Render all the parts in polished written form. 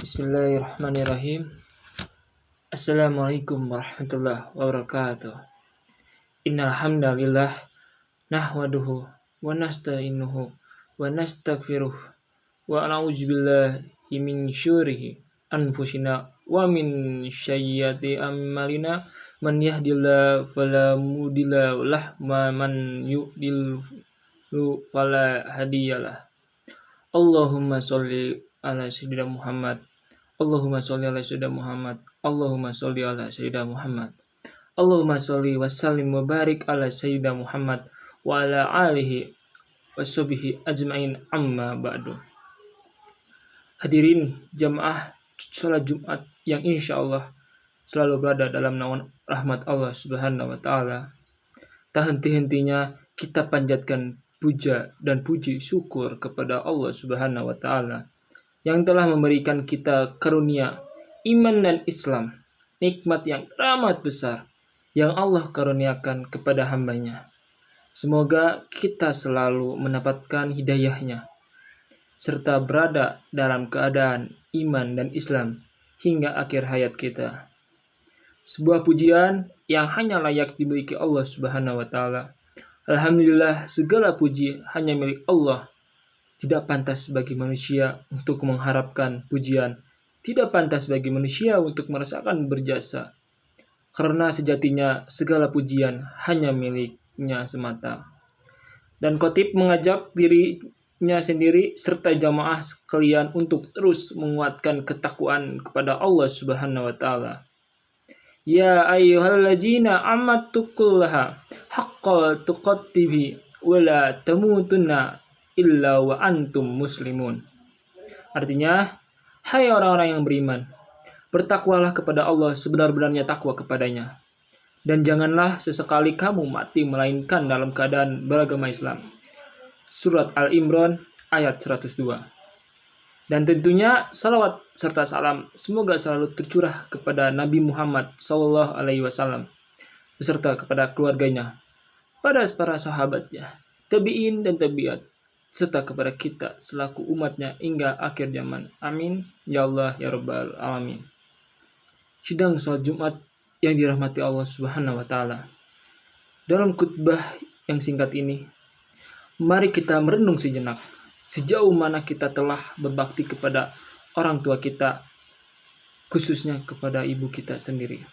Bismillahirrahmanirrahim. Assalamualaikum warahmatullahi wabarakatuh. Innal hamdalillah nahmaduhu wa nasta'inuhu wa nastaghfiruh wa na'udzubillahi min syururi anfusina wa min sayyiati a'malina. Man yahdihillahu fala mudilla lah wa man yudlil fala hadiyalah. Allahumma sholli ala sayyidina Muhammad. Allahumma sholli ala sayyidina Muhammad. Allahumma sholli ala sayyidina Muhammad. Allahumma sholli wa sallim wa barik ala sayyidina Muhammad wa ala alihi wa sahbihi ajmain, amma ba'du. Hadirin jamaah salat Jumat yang insya Allah selalu berada dalam naungan rahmat Allah Subhanahu wa taala. Tak henti-hentinya kita panjatkan puja dan puji syukur kepada Allah Subhanahu wa taala yang telah memberikan kita karunia iman dan Islam, nikmat yang teramat besar yang Allah karuniakan kepada hambanya. Semoga kita selalu mendapatkan hidayahnya serta berada dalam keadaan iman dan Islam hingga akhir hayat kita. Sebuah pujian yang hanya layak dimiliki Allah Subhanahu wa taala. Alhamdulillah, segala puji hanya milik Allah. Tidak pantas bagi manusia untuk mengharapkan pujian. Tidak pantas bagi manusia untuk merasakan berjasa. Karena sejatinya segala pujian hanya miliknya semata. Dan khotib mengajak dirinya sendiri serta jamaah sekalian untuk terus menguatkan ketakwaan kepada Allah Subhanahu wa taala. Ya ayyuhallazina amatukullaha haqqa tuqattihi wa la tamutunna illa wa antum muslimun. Artinya, hai orang-orang yang beriman, bertakwalah kepada Allah sebenar-benarnya takwa kepadanya. Dan janganlah sesekali kamu mati melainkan dalam keadaan beragama Islam. Surat Al-Imran ayat 102. Dan tentunya salawat serta salam semoga selalu tercurah kepada Nabi Muhammad SAW beserta kepada keluarganya, pada para sahabatnya, tabi'in dan tabi'at, serta kepada kita selaku umatnya hingga akhir zaman. Amin. Ya Allah ya Rabbal Alamin. Sidang salat Jumat yang dirahmati Allah Subhanahu wa taala. Dalam khutbah yang singkat ini, mari kita merenung sejenak sejauh mana kita telah berbakti kepada orang tua kita, khususnya kepada ibu kita sendiri.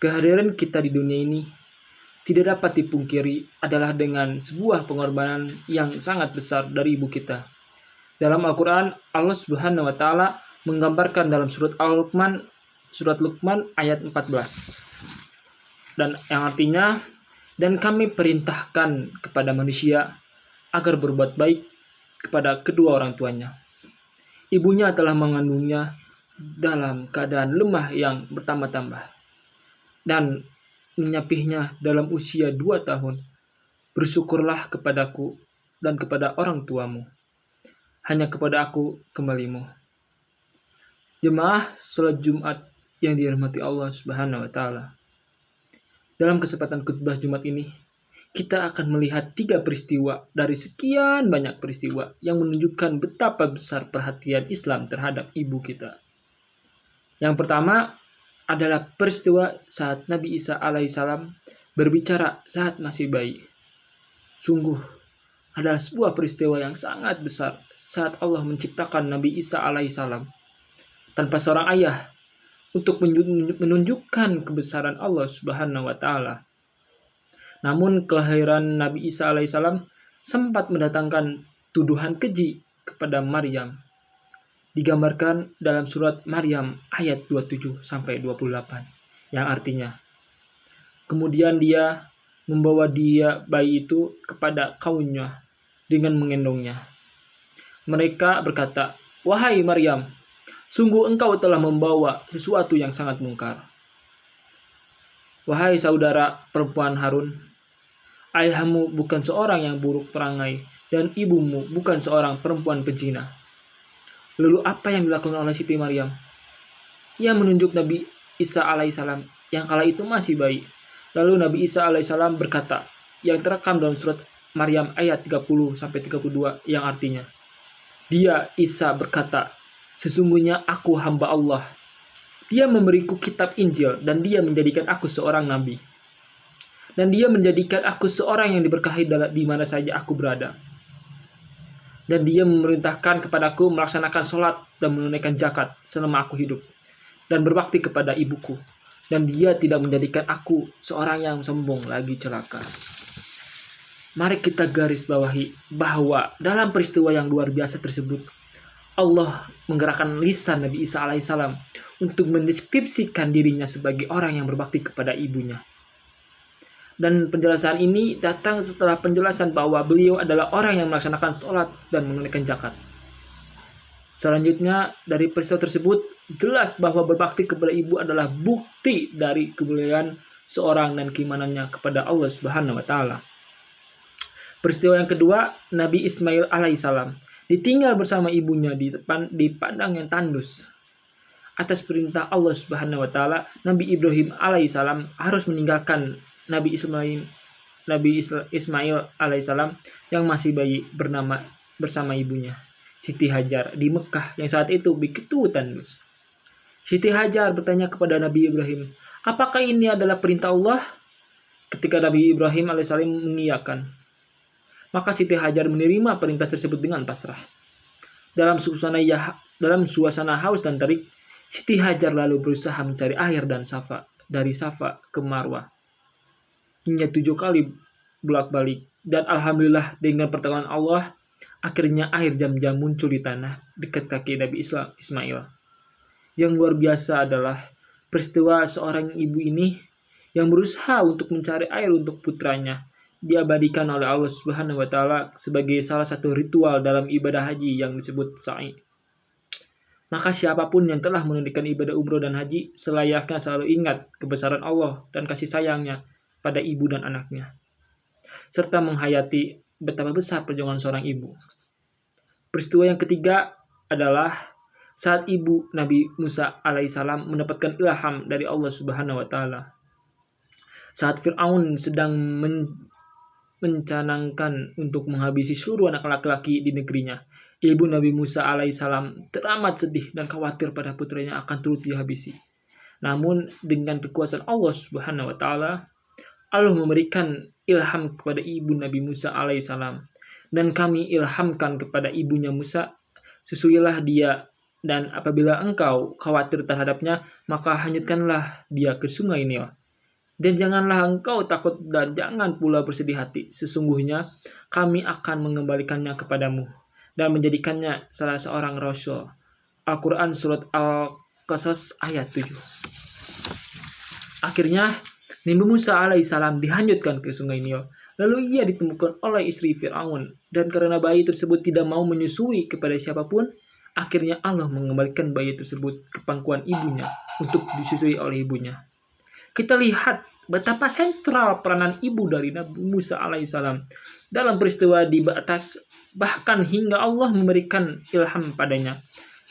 Kehadiran kita di dunia ini tidak dapat dipungkiri adalah dengan sebuah pengorbanan yang sangat besar dari ibu kita. Dalam Al-Quran, Allah Subhanahu wa taala menggambarkan dalam surat Luqman ayat 14. Dan yang artinya, dan kami perintahkan kepada manusia agar berbuat baik kepada kedua orang tuanya. Ibunya telah mengandungnya dalam keadaan lemah yang bertambah-tambah dan menyapihnya dalam usia 2 tahun. Bersyukurlah kepadaku dan kepada orang tuamu. Hanya kepada aku kembalimu. Jemaah salat Jumat yang dirahmati Allah Subhanahu wa taala. Dalam kesempatan khutbah Jumat ini, kita akan melihat 3 peristiwa dari sekian banyak peristiwa yang menunjukkan betapa besar perhatian Islam terhadap ibu kita. Yang pertama adalah peristiwa saat Nabi Isa alaihissalam berbicara saat masih bayi. Sungguh adalah sebuah peristiwa yang sangat besar saat Allah menciptakan Nabi Isa alaihissalam tanpa seorang ayah untuk menunjukkan kebesaran Allah Subhanahu wa taala. Namun kelahiran Nabi Isa alaihissalam sempat mendatangkan tuduhan keji kepada Maryam. Digambarkan dalam surat Maryam ayat 27-28 yang artinya, kemudian dia membawa bayi itu kepada kaumnya dengan menggendongnya. Mereka berkata, "Wahai Maryam, sungguh engkau telah membawa sesuatu yang sangat mungkar. Wahai saudara perempuan Harun, ayahmu bukan seorang yang buruk perangai dan ibumu bukan seorang perempuan pezina." Lalu apa yang dilakukan oleh Siti Maryam? Ia menunjuk Nabi Isa alaihissalam yang kala itu masih bayi. Lalu Nabi Isa alaihissalam berkata, yang terekam dalam surat Maryam ayat 30-32 yang artinya, dia Isa berkata, Sesungguhnya aku hamba Allah. Dia memberiku kitab Injil dan dia menjadikan aku seorang nabi. Dan dia menjadikan aku seorang yang diberkahi di mana saja aku berada. Dan dia memerintahkan kepadaku melaksanakan sholat dan menunaikan zakat selama aku hidup. Dan berbakti kepada ibuku. Dan dia tidak menjadikan aku seorang yang sombong lagi celaka. Mari kita garis bawahi bahwa dalam peristiwa yang luar biasa tersebut, Allah menggerakkan lisan Nabi Isa alaihissalam untuk mendeskripsikan dirinya sebagai orang yang berbakti kepada ibunya. Dan penjelasan ini datang setelah penjelasan bahwa beliau adalah orang yang melaksanakan sholat dan menunaikan zakat. Selanjutnya, dari peristiwa tersebut, jelas bahwa berbakti kepada ibu adalah bukti dari kemuliaan seorang dan keimanannya kepada Allah Subhanahu wa Ta'ala. Peristiwa yang kedua, Nabi Ismail alaihissalam ditinggal bersama ibunya di padang yang tandus. Atas perintah Allah Subhanahu wa Ta'ala, Nabi Ibrahim alaihissalam harus meninggalkan Nabi Ismail alaihissalam yang masih bayi bersama ibunya, Siti Hajar, di Mekah yang saat itu begitu tandus. Siti Hajar bertanya kepada Nabi Ibrahim, apakah ini adalah perintah Allah? Ketika Nabi Ibrahim alaihissalam mengiyakan, maka Siti Hajar menerima perintah tersebut dengan pasrah. Dalam suasana haus dan terik, Siti Hajar lalu berusaha mencari air dan dari Safa ke Marwah hingga 7 kali bolak-balik. Dan alhamdulillah dengan pertolongan Allah, akhirnya air Zam-Zam muncul di tanah dekat kaki Nabi Ismail. Yang luar biasa adalah peristiwa seorang ibu ini yang berusaha untuk mencari air untuk putranya diabadikan oleh Allah Subhanahu wa Ta'ala sebagai salah satu ritual dalam ibadah haji yang disebut sa'i. Maka siapapun yang telah menunaikan ibadah umroh dan haji selayaknya selalu ingat kebesaran Allah dan kasih sayangnya pada ibu dan anaknya, serta menghayati betapa besar perjuangan seorang ibu. Peristiwa yang ketiga adalah saat ibu Nabi Musa alaihissalam mendapatkan ilham dari Allah Subhanahu wa Ta'ala. Saat Fir'aun sedang mencanangkan untuk menghabisi seluruh anak laki-laki di negerinya, ibu Nabi Musa alaihissalam teramat sedih dan khawatir pada putranya akan turut dihabisi. Namun dengan kekuasaan Allah Subhanahu wa Ta'ala, Allah memberikan ilham kepada ibu Nabi Musa alaihissalam, dan kami ilhamkan kepada ibunya Musa, susuilah dia, dan apabila engkau khawatir terhadapnya, maka hanyutkanlah dia ke sungai Nil. Dan janganlah engkau takut dan jangan pula bersedih hati. Sesungguhnya kami akan mengembalikannya kepadamu dan menjadikannya salah seorang rasul. Al-Quran Surat Al-Qasas ayat 7. Akhirnya Nabi Musa alaihissalam dihanyutkan ke sungai Nil. Lalu ia ditemukan oleh istri Fir'aun. Dan karena bayi tersebut tidak mau menyusui kepada siapapun, akhirnya Allah mengembalikan bayi tersebut ke pangkuan ibunya untuk disusui oleh ibunya. Kita lihat betapa sentral peranan ibu dari Nabi Musa alaihissalam dalam peristiwa di atas, bahkan hingga Allah memberikan ilham padanya.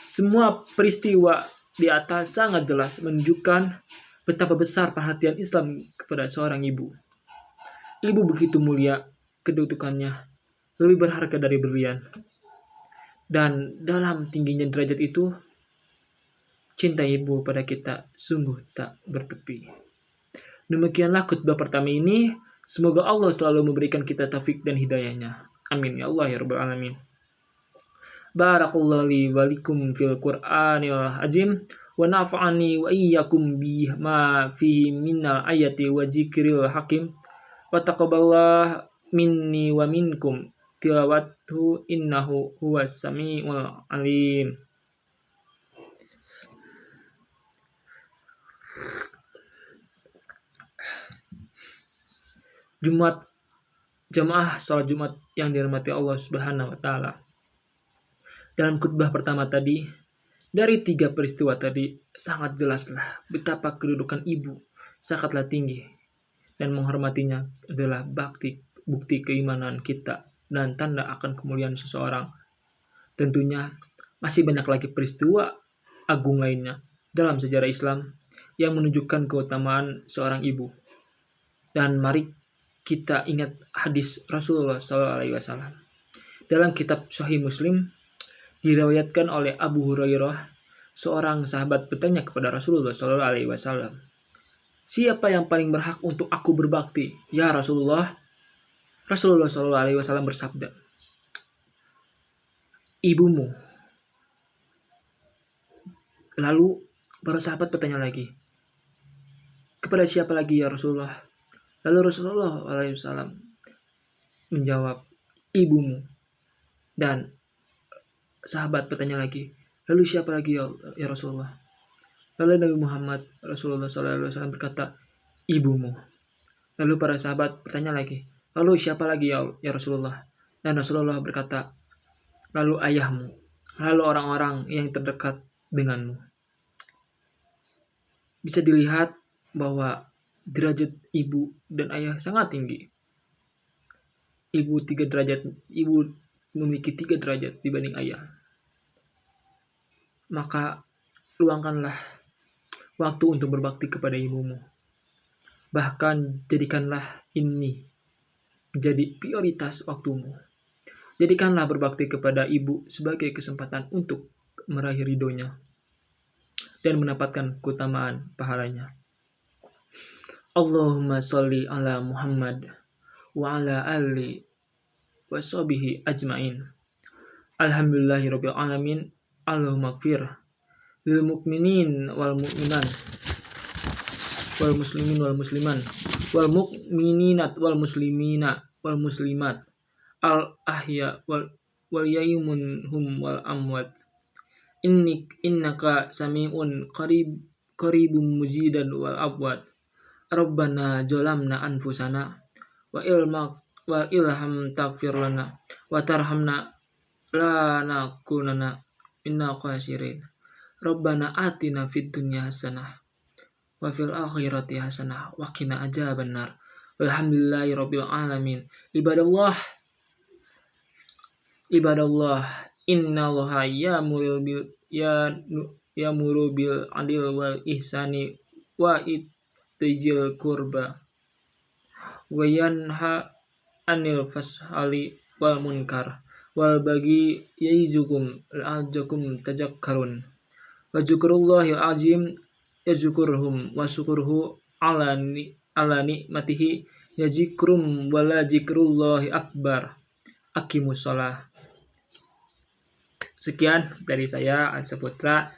Semua peristiwa di atas sangat jelas menunjukkan betapa besar perhatian Islam kepada seorang ibu. Ibu begitu mulia kedudukannya, lebih berharga dari berlian. Dan dalam tingginya derajat itu, cinta ibu pada kita sungguh tak bertepi. Demikianlah khutbah pertama ini. Semoga Allah selalu memberikan kita taufik dan hidayahnya. Amin ya Allah ya Rabbal Alamin. Barakallahu li wa likum fil Qur'anil azim. Wa nafa'ani wa iyyakum bima fihi minal ayati wa zikril hakim. Wa taqabbalallahu minni wa minkum tilawatuhu innahu huwas samiul alim. Jamaah salat Jumat yang dirahmati Allah Subhanahu wa Ta'ala. Dalam khutbah pertama tadi, dari 3 peristiwa tadi, sangat jelaslah betapa kedudukan ibu sangatlah tinggi, dan menghormatinya adalah bukti keimanan kita dan tanda akan kemuliaan seseorang. Tentunya masih banyak lagi peristiwa agung lainnya dalam sejarah Islam yang menunjukkan keutamaan seorang ibu. Dan mari kita ingat hadis Rasulullah SAW dalam kitab Sahih Muslim Diriwayatkan oleh Abu Hurairah, seorang sahabat bertanya kepada Rasulullah SAW, siapa yang paling berhak untuk aku berbakti? Ya Rasulullah. Rasulullah SAW bersabda, ibumu. Lalu para sahabat bertanya lagi, kepada siapa lagi ya Rasulullah? Lalu Rasulullah SAW menjawab, ibumu. Dan sahabat bertanya lagi, lalu siapa lagi ya Rasulullah? Lalu Nabi Muhammad Rasulullah SAW berkata, ibumu. Lalu para sahabat bertanya lagi, lalu siapa lagi ya Rasulullah? Dan Rasulullah berkata, lalu ayahmu, lalu orang-orang yang terdekat denganmu. Bisa dilihat bahwa derajat ibu dan ayah sangat tinggi. Ibu memiliki 3 derajat dibanding ayah. Maka luangkanlah waktu untuk berbakti kepada ibumu. Bahkan jadikanlah ini menjadi prioritas waktumu. Jadikanlah berbakti kepada ibu sebagai kesempatan untuk meraih ridhonya dan mendapatkan keutamaan pahalanya. Allahumma sholli ala Muhammad wa ala ali wa sahbihi ajmain. Alhamdulillahirabbil alamin. Allahumma gfir lil mu'minin wal mu'minat wal muslimin wal musliman wal mu'minat wal muslimina wal muslimat al ahya wal yaymunhum wal amwat. Innaka sami'un qaribum mujidan wal abwat. Rabbana zalamna anfusana wa ilham taghfir lana wa tarhamna lanakunanna minal khasirin. Rabbana atina fid dunya hasanah wa fil akhirati hasanah wa qina adzabannar. Walhamdulillahirabbil alamin. Ibadallah, innallaha ya'muru bil adli wal ihsani wa itizil qurba wa yanha 'anil fahsya'i wal munkar wal baghi ya'izukum la'allakum tadhakkarun. Wa dzikrullahil azim yazkurhum wa syukuruhu ala nikmatihi yazikrum wa la dzikrullahi akbar. Aqimus shalah. Sekian dari saya Ansa Putra.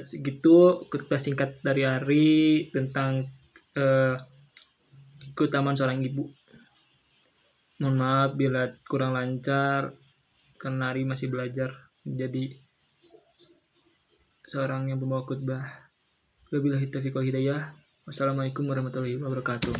Segitu khutbah singkat dari hari tentang keutamaan seorang ibu. Mohon maaf bila kurang lancar karena Ari masih belajar menjadi seorang yang pembawa khutbah. Wabillahi taufiq wal hidayah. Wassalamualaikum warahmatullahi wabarakatuh.